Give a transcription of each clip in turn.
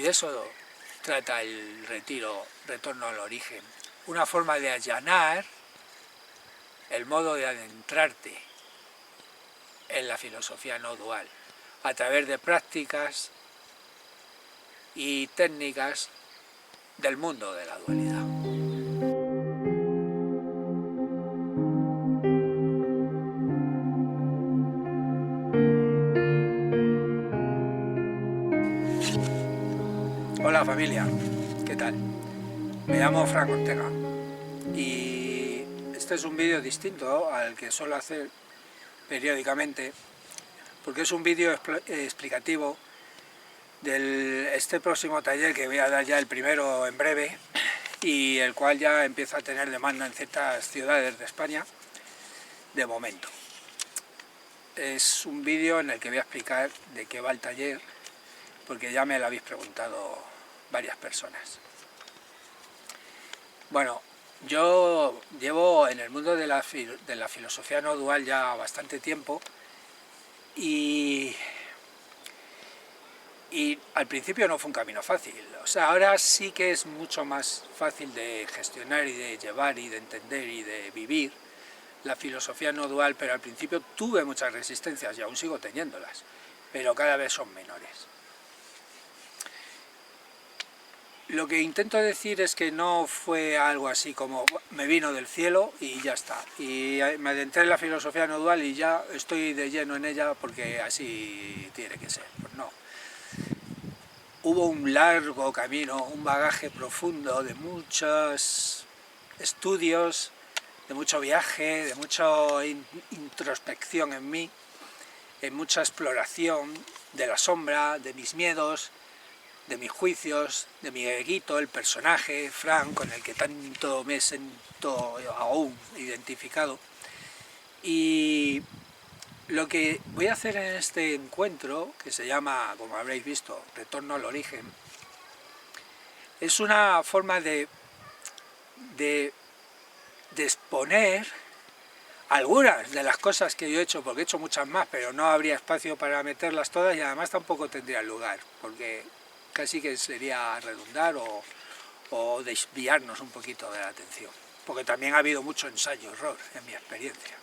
Y de eso trata el retiro, retorno al origen. Una forma de allanar el modo de adentrarte en la filosofía no dual, a través de prácticas y técnicas del mundo de la dualidad. Hola familia, ¿qué tal? Me llamo Fran Ortega y este es un vídeo distinto al que suelo hacer periódicamente, porque es un vídeo explicativo de este próximo taller que voy a dar ya el primero en breve, y el cual ya empieza a tener demanda en ciertas ciudades de España de momento. Es un vídeo en el que voy a explicar de qué va el taller, porque ya me lo habéis preguntado varias personas. Bueno, yo llevo en el mundo de la filosofía no dual ya bastante tiempo, y al principio no fue un camino fácil. O sea, ahora sí que es mucho más fácil de gestionar y de llevar y de entender y de vivir la filosofía no dual, pero al principio tuve muchas resistencias y aún sigo teniéndolas, pero cada vez son menores. Lo que intento decir es que no fue algo así como me vino del cielo y ya está, y me adentré en la filosofía no dual y ya estoy de lleno en ella porque así tiene que ser. Pues no. Hubo un largo camino, un bagaje profundo de muchos estudios, de mucho viaje, de mucha introspección en mí, de mucha exploración de la sombra, de mis miedos, de mis juicios, de mi eguito, el personaje, Fran, con el que tanto me siento aún identificado. Y lo que voy a hacer en este encuentro, que se llama, como habréis visto, Retorno al Origen, es una forma de exponer algunas de las cosas que yo he hecho, porque he hecho muchas más, pero no habría espacio para meterlas todas y además tampoco tendría lugar, porque casi que sería redundar o desviarnos un poquito de la atención, porque también ha habido mucho ensayo-error en mi experiencia.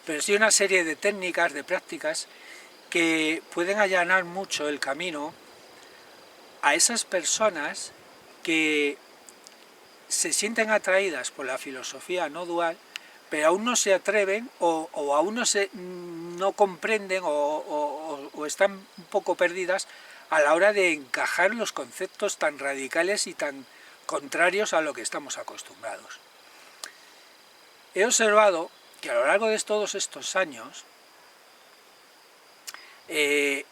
Pero sí una serie de técnicas, de prácticas, que pueden allanar mucho el camino a esas personas que se sienten atraídas por la filosofía no dual, pero aún no se atreven o aún no comprenden o están un poco perdidas a la hora de encajar los conceptos tan radicales y tan contrarios a lo que estamos acostumbrados. He observado que a lo largo de todos estos años se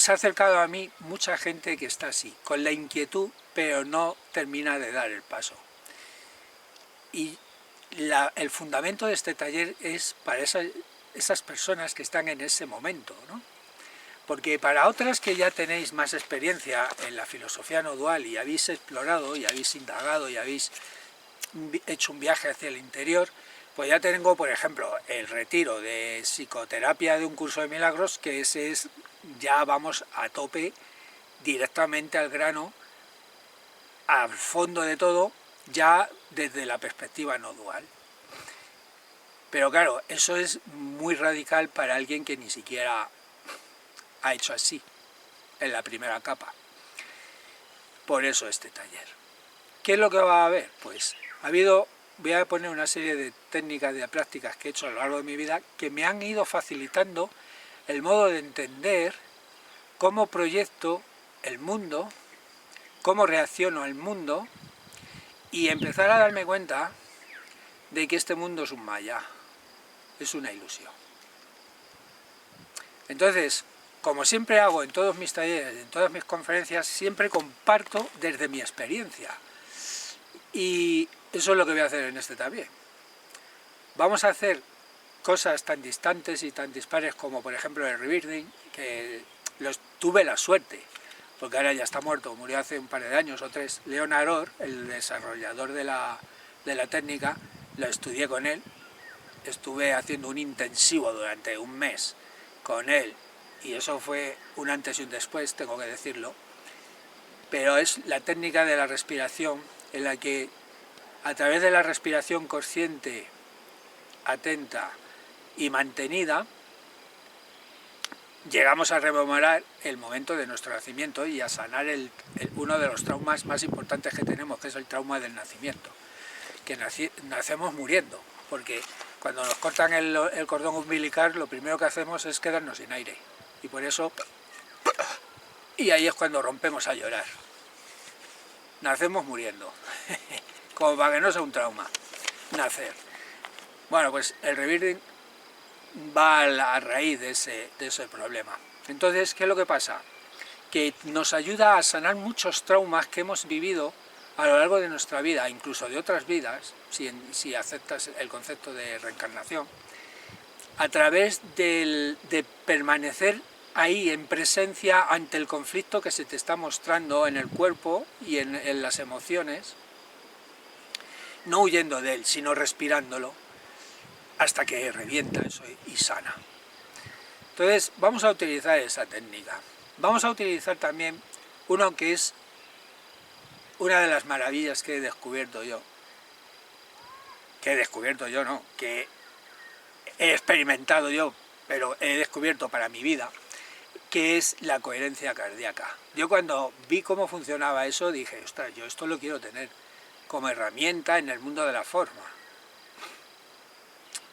ha acercado a mí mucha gente que está así, con la inquietud, pero no termina de dar el paso. Y el fundamento de este taller es para esas personas que están en ese momento, ¿no? Porque para otras que ya tenéis más experiencia en la filosofía no dual y habéis explorado y habéis indagado y habéis hecho un viaje hacia el interior, pues ya tengo, por ejemplo, el retiro de psicoterapia de un curso de milagros, que ese es, ya vamos a tope, directamente al grano, al fondo de todo, ya desde la perspectiva no dual. Pero claro, eso es muy radical para alguien que ni siquiera ha hecho así, en la primera capa. Por eso este taller. ¿Qué es lo que va a haber? Pues voy a poner una serie de técnicas, de prácticas que he hecho a lo largo de mi vida, que me han ido facilitando el modo de entender cómo proyecto el mundo, cómo reacciono al mundo, y empezar a darme cuenta de que este mundo es un maya, es una ilusión. Entonces, como siempre hago en todos mis talleres, en todas mis conferencias, siempre comparto desde mi experiencia. Y eso es lo que voy a hacer en este también. Vamos a hacer cosas tan distantes y tan dispares como, por ejemplo, el rebirthing, que tuve la suerte, porque ahora ya está muerto, murió hace un par de años o 3, Leonard Orr, el desarrollador de la técnica, lo estudié con él, estuve haciendo un intensivo durante un mes con él, y eso fue un antes y un después, tengo que decirlo, pero es la técnica de la respiración, en la que a través de la respiración consciente, atenta y mantenida, llegamos a rememorar el momento de nuestro nacimiento y a sanar uno de los traumas más importantes que tenemos, que es el trauma del nacimiento, que nacemos muriendo, porque cuando nos cortan el cordón umbilical, lo primero que hacemos es quedarnos sin aire, y por eso, y ahí es cuando rompemos a llorar. Nacemos muriendo, como para que no sea un trauma, nacer. Bueno, pues el rebirthing va a raíz de ese problema. Entonces, ¿qué es lo que pasa? Que nos ayuda a sanar muchos traumas que hemos vivido a lo largo de nuestra vida, incluso de otras vidas, si aceptas el concepto de reencarnación, a través de permanecer ahí en presencia ante el conflicto que se te está mostrando en el cuerpo y en las emociones, no huyendo de él, sino respirándolo, hasta que revienta eso y sana. Entonces vamos a utilizar esa técnica. Vamos a utilizar también uno que es una de las maravillas que he descubierto yo. Que he experimentado yo, pero he descubierto para mi vida, que es la coherencia cardíaca. Yo cuando vi cómo funcionaba eso dije, ostras, yo esto lo quiero tener como herramienta en el mundo de la forma.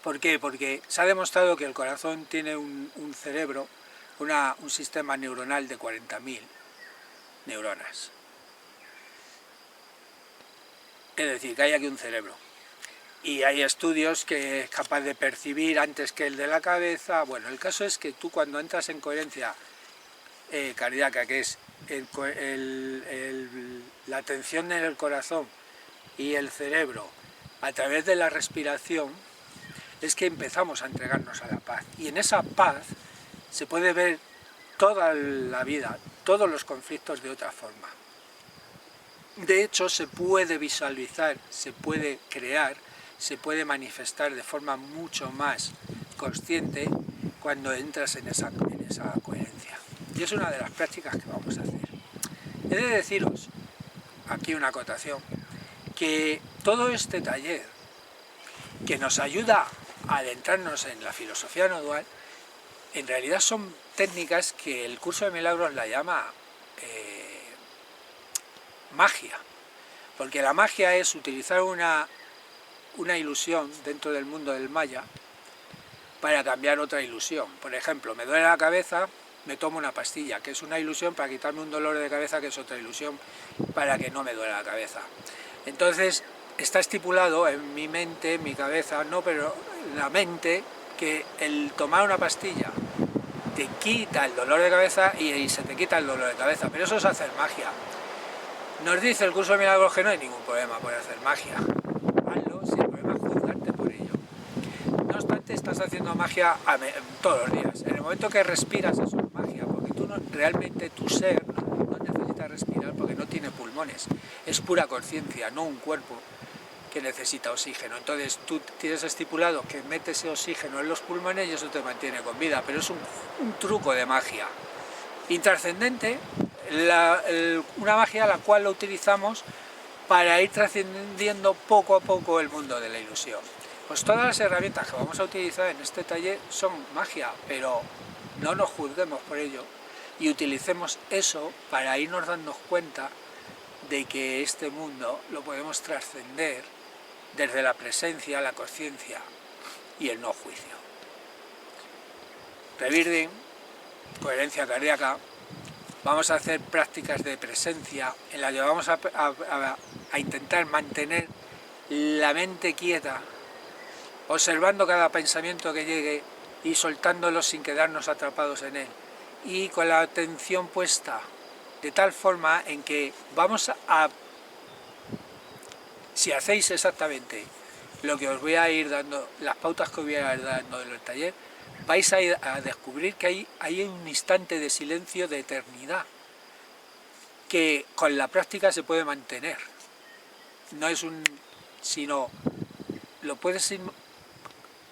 ¿Por qué? Porque se ha demostrado que el corazón tiene un cerebro, un sistema neuronal de 40.000 neuronas. Es decir, que hay aquí un cerebro. Y hay estudios que es capaz de percibir antes que el de la cabeza. Bueno, el caso es que tú cuando entras en coherencia cardíaca, que es la tensión en el corazón y el cerebro a través de la respiración, es que empezamos a entregarnos a la paz. Y en esa paz se puede ver toda la vida, todos los conflictos de otra forma. De hecho, se puede visualizar, se puede crear, se puede manifestar de forma mucho más consciente cuando entras en esa coherencia. Y es una de las prácticas que vamos a hacer. He de deciros, aquí una acotación, que todo este taller, que nos ayuda a adentrarnos en la filosofía no dual, en realidad son técnicas que el curso de milagros la llama magia, porque la magia es utilizar una ilusión dentro del mundo del maya para cambiar otra ilusión. Por ejemplo, me duele la cabeza, me tomo una pastilla, que es una ilusión para quitarme un dolor de cabeza, que es otra ilusión para que no me duele la cabeza. Entonces, está estipulado en mi mente, en mi cabeza, no, pero en la mente, que el tomar una pastilla te quita el dolor de cabeza y se te quita el dolor de cabeza, pero eso es hacer magia. Nos dice el curso de milagros que no hay ningún problema por hacer magia. Hazlo, si el problema es juzgarte por ello. No obstante, estás haciendo magia todos los días. En el momento que respiras, eso es magia, porque realmente tu ser no necesita respirar porque no tiene pulmones. Es pura conciencia, no un cuerpo que necesita oxígeno. Entonces tú tienes estipulado que metes ese oxígeno en los pulmones y eso te mantiene con vida, pero es un truco de magia intrascendente, una magia la cual lo utilizamos para ir trascendiendo poco a poco el mundo de la ilusión. Pues todas las herramientas que vamos a utilizar en este taller son magia, pero no nos juzguemos por ello y utilicemos eso para irnos dando cuenta de que este mundo lo podemos trascender desde la presencia, la conciencia y el no juicio. Rebirthing, coherencia cardíaca, vamos a hacer prácticas de presencia en las que vamos a intentar mantener la mente quieta, observando cada pensamiento que llegue y soltándolo sin quedarnos atrapados en él, y con la atención puesta de tal forma en que vamos a, si hacéis exactamente lo que os voy a ir dando, las pautas que os voy a ir dando en el taller, vais a descubrir que hay un instante de silencio de eternidad que con la práctica se puede mantener. No es sino lo puedes ir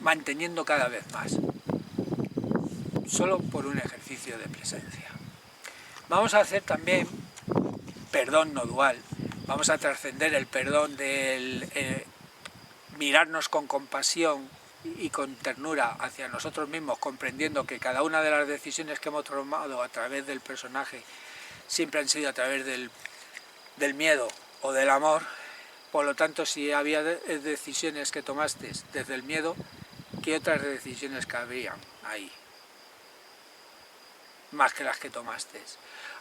manteniendo cada vez más. solo por un ejercicio de presencia. Vamos a hacer también perdón no dual, vamos a trascender el perdón del mirarnos con compasión y con ternura hacia nosotros mismos, comprendiendo que cada una de las decisiones que hemos tomado a través del personaje siempre han sido a través del miedo o del amor. Por lo tanto, si había decisiones que tomaste desde el miedo, ¿qué otras decisiones cabrían ahí? Más que las que tomaste.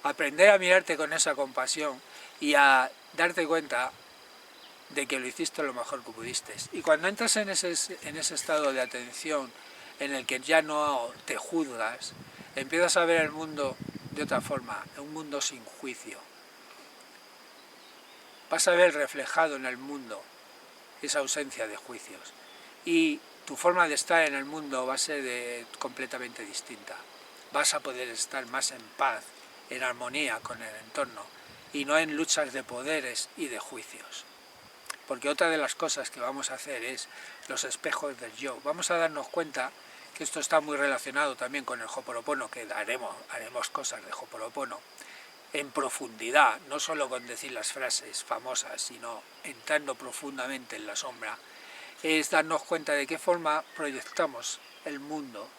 Aprender a mirarte con esa compasión y a darte cuenta de que lo hiciste lo mejor que pudiste. Y cuando entras en ese estado de atención en el que ya no te juzgas, empiezas a ver el mundo de otra forma, un mundo sin juicio. Vas a ver reflejado en el mundo esa ausencia de juicios. Y tu forma de estar en el mundo va a ser completamente distinta. Vas a poder estar más en paz, en armonía con el entorno, y no en luchas de poderes y de juicios. Porque otra de las cosas que vamos a hacer es los espejos del yo. Vamos a darnos cuenta que esto está muy relacionado también con el Ho'oponopono, que haremos cosas de Ho'oponopono en profundidad, no solo con decir las frases famosas, sino entrando profundamente en la sombra, es darnos cuenta de qué forma proyectamos el mundo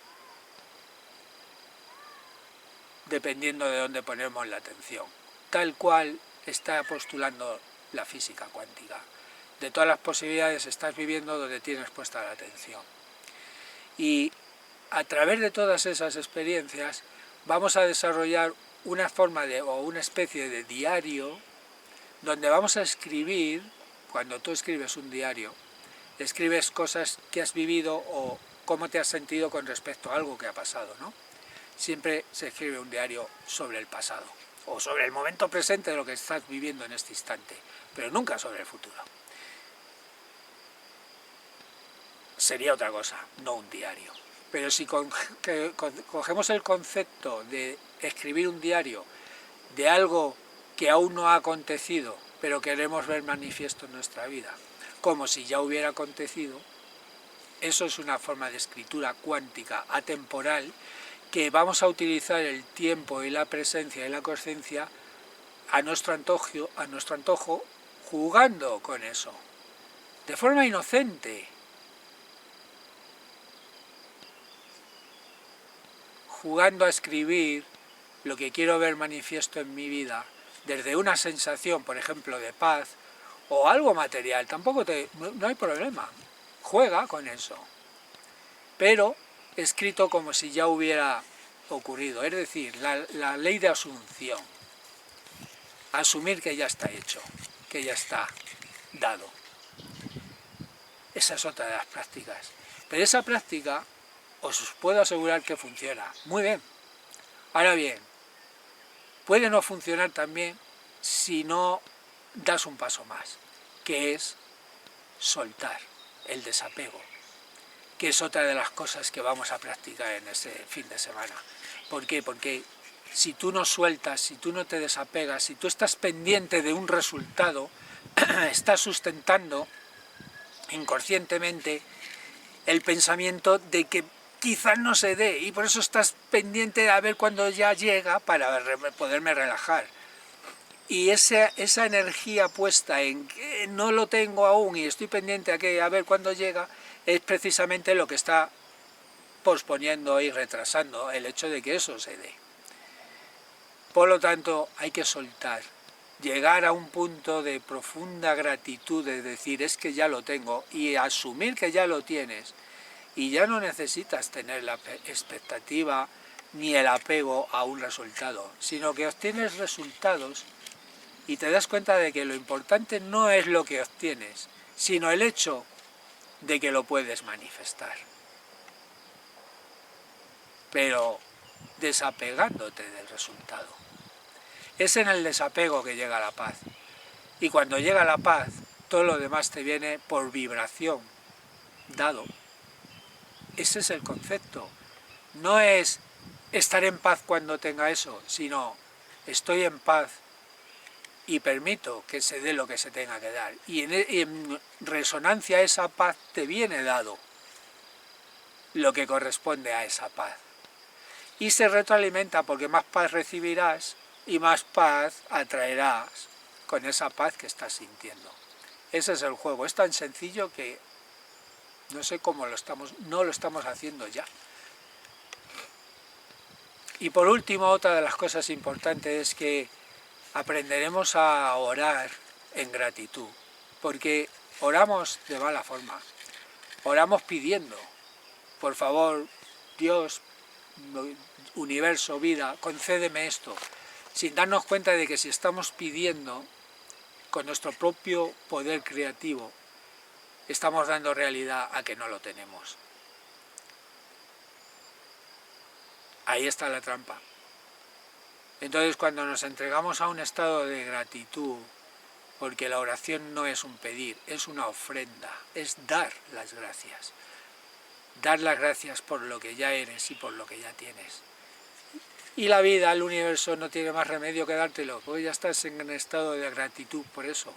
dependiendo de dónde ponemos la atención, tal cual está postulando la física cuántica. De todas las posibilidades estás viviendo donde tienes puesta la atención. Y a través de todas esas experiencias vamos a desarrollar una forma o una especie de diario donde vamos a escribir. Cuando tú escribes un diario, escribes cosas que has vivido o cómo te has sentido con respecto a algo que ha pasado, ¿no? Siempre se escribe un diario sobre el pasado o sobre el momento presente de lo que estás viviendo en este instante, pero nunca sobre el futuro. Sería otra cosa, no un diario. Pero si cogemos el concepto de escribir un diario de algo que aún no ha acontecido, pero queremos ver manifiesto en nuestra vida, como si ya hubiera acontecido, eso es una forma de escritura cuántica, atemporal, que vamos a utilizar el tiempo y la presencia y la conciencia a nuestro antojo, jugando con eso, de forma inocente, jugando a escribir lo que quiero ver manifiesto en mi vida, desde una sensación, por ejemplo, de paz, o algo material, no hay problema, juega con eso, pero escrito como si ya hubiera ocurrido, es decir, la ley de asunción, asumir que ya está hecho, que ya está dado. Esa es otra de las prácticas, pero esa práctica os puedo asegurar que funciona muy bien. Ahora bien, puede no funcionar también si no das un paso más, que es soltar, el desapego, que es otra de las cosas que vamos a practicar en este fin de semana. ¿Por qué? Porque si tú no sueltas, si tú no te desapegas, si tú estás pendiente de un resultado, estás sustentando inconscientemente el pensamiento de que quizás no se dé, y por eso estás pendiente a ver cuándo ya llega para poderme relajar. Y esa energía puesta en que no lo tengo aún y estoy pendiente a ver cuándo llega, es precisamente lo que está posponiendo y retrasando el hecho de que eso se dé. Por lo tanto, hay que soltar, llegar a un punto de profunda gratitud, de decir, es que ya lo tengo, y asumir que ya lo tienes, y ya no necesitas tener la expectativa ni el apego a un resultado, sino que obtienes resultados y te das cuenta de que lo importante no es lo que obtienes, sino el hecho de que lo puedes manifestar. Pero desapegándote del resultado. Es en el desapego que llega la paz. Y cuando llega la paz, todo lo demás te viene por vibración, dado. Ese es el concepto. No es estar en paz cuando tenga eso, sino estoy en paz y permito que se dé lo que se tenga que dar. Y en resonancia a esa paz te viene dado lo que corresponde a esa paz. y se retroalimenta, porque más paz recibirás y más paz atraerás con esa paz que estás sintiendo. Ese es el juego, es tan sencillo que no sé cómo no lo estamos haciendo ya. Y por último, otra de las cosas importantes es que aprenderemos a orar en gratitud, porque oramos de mala forma, oramos pidiendo, por favor, Dios, universo, vida, concédeme esto, sin darnos cuenta de que si estamos pidiendo con nuestro propio poder creativo, estamos dando realidad a que no lo tenemos. Ahí está la trampa. Entonces, cuando nos entregamos a un estado de gratitud, porque la oración no es un pedir, es una ofrenda, es dar las gracias. Dar las gracias por lo que ya eres y por lo que ya tienes. Y la vida, el universo, no tiene más remedio que dártelo, porque ya estás en un estado de gratitud por eso.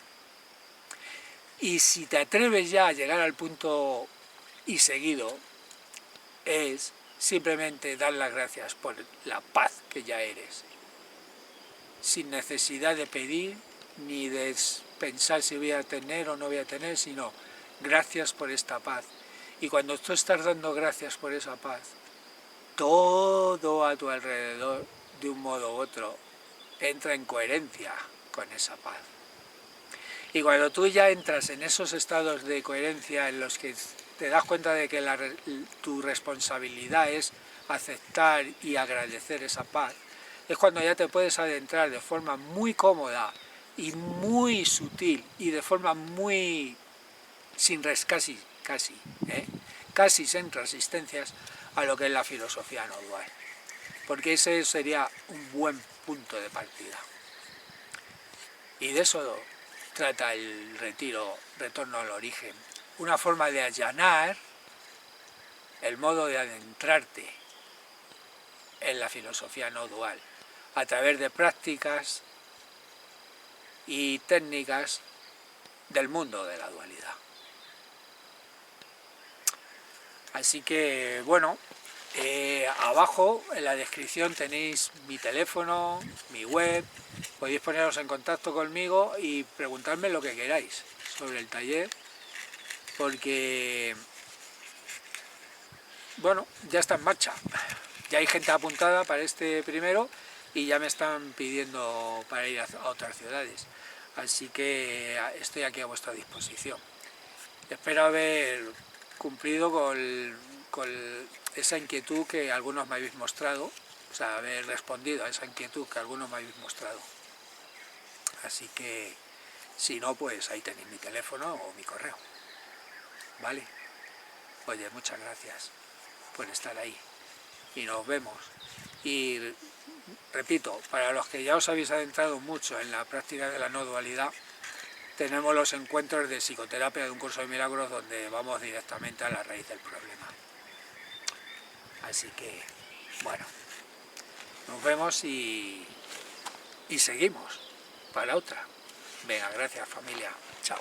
Y si te atreves ya a llegar al punto y seguido, es simplemente dar las gracias por la paz que ya eres, sin necesidad de pedir ni de pensar si voy a tener o no voy a tener, sino gracias por esta paz. Y cuando tú estás dando gracias por esa paz, todo a tu alrededor, de un modo u otro, entra en coherencia con esa paz. Y cuando tú ya entras en esos estados de coherencia en los que te das cuenta de que tu responsabilidad es aceptar y agradecer esa paz, es cuando ya te puedes adentrar de forma muy cómoda y muy sutil y de forma muy casi sin resistencias a lo que es la filosofía no dual, porque ese sería un buen punto de partida. Y de eso trata el retorno al origen, una forma de allanar el modo de adentrarte en la filosofía no dual, a través de prácticas y técnicas del mundo de la dualidad. Así que, bueno, abajo en la descripción tenéis mi teléfono, mi web, podéis poneros en contacto conmigo y preguntarme lo que queráis sobre el taller, porque, bueno, ya está en marcha. Ya hay gente apuntada para este primero y ya me están pidiendo para ir a otras ciudades. Así que estoy aquí a vuestra disposición. Espero haber cumplido con esa inquietud que algunos me habéis mostrado, o sea, haber respondido a esa inquietud que algunos me habéis mostrado. Así que, si no, pues ahí tenéis mi teléfono o mi correo. ¿Vale? Oye, muchas gracias por estar ahí. Y nos vemos. Y repito, para los que ya os habéis adentrado mucho en la práctica de la no dualidad, tenemos los encuentros de psicoterapia de un curso de milagros donde vamos directamente a la raíz del problema. Así que, bueno, nos vemos y seguimos para otra. Venga, gracias familia. Chao.